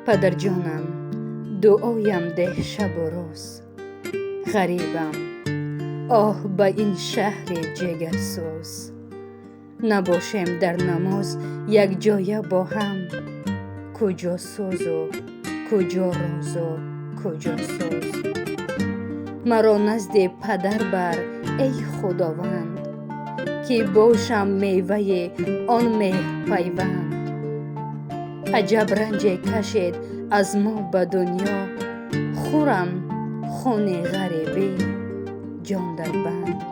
پدر جانم دعایم ده شب و روز، غریبم آه به این شهر جگرسوز. نباشیم در نماز یک جایه با هم، کجا سوز و کجا راز و کجا سوز. مرا نزد پدر بر ای خداوند، که باشم میوه آن مهر پیوند. عجب رنج کشید از ما به دنیا، خورم خون غریبی جان در بند.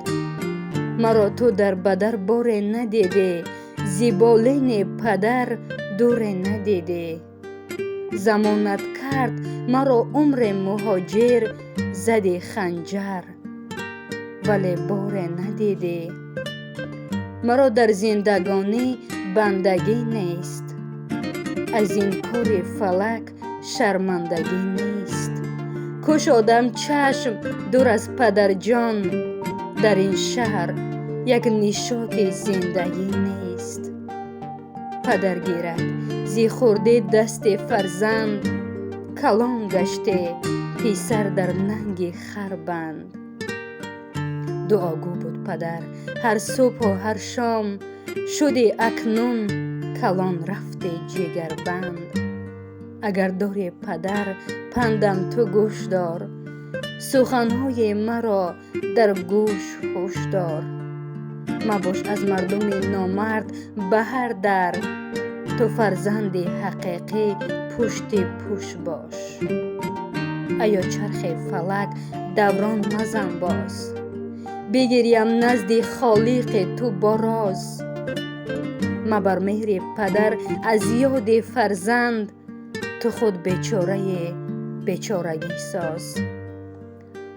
مرا تو در بدر بار ندیده، زیبالین پدر دور ندیده. زمانت کرد مرا عمر مهاجر، زدی خنجر ولی بار ندیده. مرا در زندگانی بندگی نیست، از این کار فلک شرمندگی نیست. گشادم چشم دور از پدر جان، در این شهر یک نشاط زندگی نیست. پدر گیرد زی خورده دست فرزند، کلان گشته پسر در ننگ خربند. دعاگو بود پدر هر صبح و هر شام، شده اکنون کلان رفته جگر بند. اگر داری پدر پندم تو گوش دار، سخنهای مرا در گوش هوش دار. مباش از مردم نامرد به هر در، تو فرزند حقیقی پشت پوش باش. ایا چرخ فلک دوران مزن باز، بگیریم نزد خالق تو با راز. مبر مهر پدر از یاد فرزند، تو خود بیچاره بیچارگی ساز.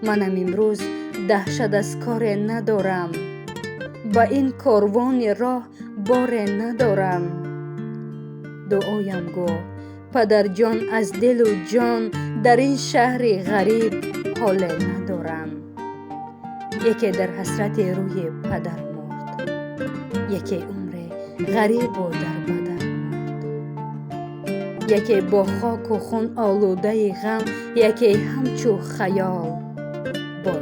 منم امروز دهشت از کار ندارم، با این کاروان راه بار ندارم. دعایم گو پدر جان از دل و جان، در این شهر غریب حال ندارم. یکی در حسرت روی پدر مرد، یکی عمر غریب و در بدر مرد. یکی با خاک و خون آلوده غم، یکی همچو خیال با